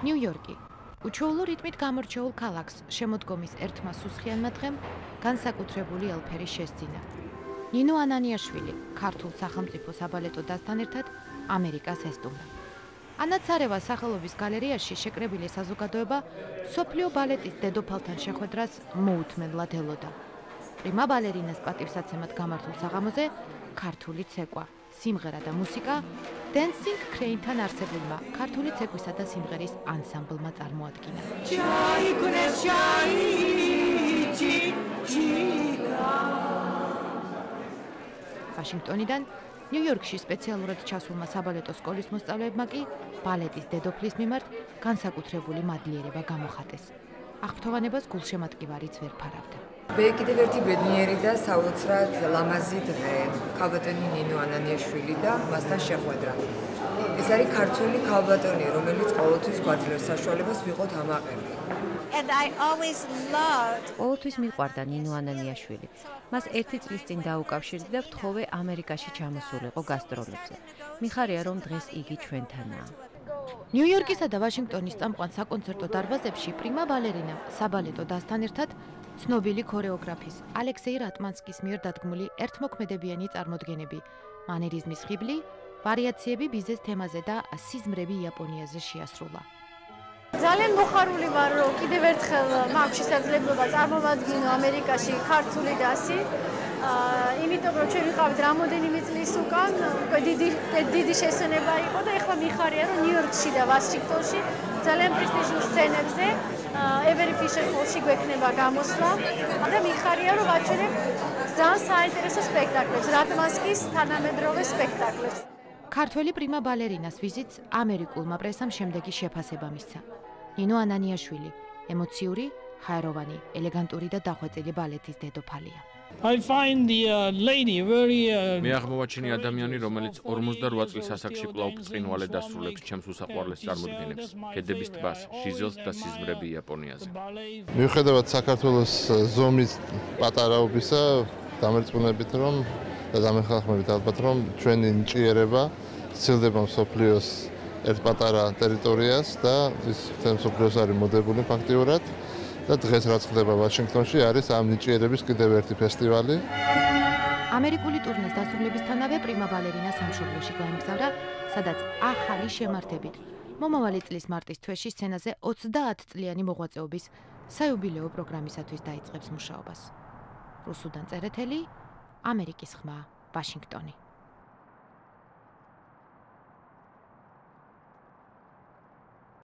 ნიუ-იორკი. უჩვეულო რიტმით გამორჩეულ ქალაქს შემოდგომის ერთმა სუსხიანმა დღემ განსაკუთრებული ელფერი შესძინა. ნინო ანანიაშვილი ქართულ სახელმწიფო საბალეტო დასთან ერთად ამერიკას ესტუმრა. ანა ცარევას სახელობის გალერეაში შეკრებილი საზოგადოება მსოფლიო ბალეტის დედოფალთან შეხვედრას მოუთმენლად ელოდა. პრიმა ბალერინას პატივსაცემად გამართულ საღამოზე ქართული ცეკვა, სიმღერა და მუსიკა Dancing Crane-თან არსებულმა ქართული ცეკვისა და სიმღერის ანსამბლმა წარმოადგინა. ვაშინგტონიდან ნიუ-იორკში სპეციალურად ჩასულმა საბალეტო სკოლის მოსწავლეებმა კი ბალეტის დედოფლის მიმართ განსაკუთრებული მადლიერება გამოხატეს. აღფრთოვანებას გულშემატკივარიც ვერ ფარავდა. მე კიდევ ერთი ბედნიერი და საოცრად ლამაზი დღე, ქალბატონი ნინო ანანიაშვილი და მასთან შეხვედრა. ეს არის ქართული ქალბატონი, რომელიც ყოველთვის გვაძლევს საშუალებას ვიყოთ ამაყები. ყოველთვის მიყვარდა ნინო ანანიაშვილი. მას 1 წლის წინ დაუკავშირდი და ვთხოვე ამერიკაში ჩამოსულიყო გასტროლებზე. მიხარია, რომ დღეს იგი ჩვენთანაა. ნიუ-იორკისა და ვაშინგტონის წამყვან საკონცერტო დარბაზებში პრიმა ბალერინამ საბალეტო დასთან ერთად ცნობილი ქორეოგრაფის ალექსეი რატმანსკის მიერ დადგმული ერთმოქმედებიანი წარმოდგენები, მანერიზმის ხიბლი, ვარიაციები ბიზეს თემაზე და სიზმრები იაპონიაზე შეასრულა. ძალიან მოხარული ვარ, რომ კიდევ ერთხელ მაქვს შესაძლებლობა წარმოვადგინო ამერიკაში ქართული დასი. იმიტომ რომ ჩვენ ვიყავით რამოდენიმე წლის უკან, უკვე დიდი შესვენება იყო და ეხლა მიხარია, რომ ნიუ-იორკში და ვაშინგტონში ძალიან პრესტიჟულ სცენებზე ევერი ფიშერ ჰოლში გვექნება გამოსვლა და მიხარია, რომ ვაჩვენებ ძალიან საინტერესო სპექტაკლებს, რატმანსკის თანამედროვე სპექტაკლებს. ქართველი პრიმა ბალერინას ვიზიტს ამერიკულმა პრესამ შემდეგი შეფასება მისცა. ნინო ანანიაშვილი ემოციური, ჰაეროვანი, ელეგანტური და დახვეწილი ბალეტის დედოფალია. მე აღმოვაჩინე ადამიანი, რომელიც 48 წლის ასაკში კვლავ ბრწყინვალედ ასრულებს ჩემს უსაყვარლეს წარმოდგენებს, ქედების ტბას, ჟიზელს და სიზმრები იაპონიაზე. მიუხედავად საქართველოს ზომის პატარაობისა, დამერწმუნებით რომ და დამეხმარებით ალბათ რომ ჩვენი ნიჭიერება სცილდება მსოფლიოს ერთ პატარა ტერიტორიას და ის მსოფლიოს არის მოდებული ფაქტიურად. და დღეს რაც ხდება ვაშინგტონში არის ამ ნიჭიერების კიდევ ერთი ფესტივალი. ამერიკული ტურნეს დასრულებისთანავე პრიმა ბალერინა სამშობლოში გაემგზავრა, სადაც ახალი შემართებით მომავალი წლის მარტის თვეში სცენაზე 30 წლიანი მოღვაწეობის საიუბილეო პროგრამისათვის დაიწყებს მუშაობას. რუსუდან წერეთელი, ამერიკის ხმა, ვაშინგტონი.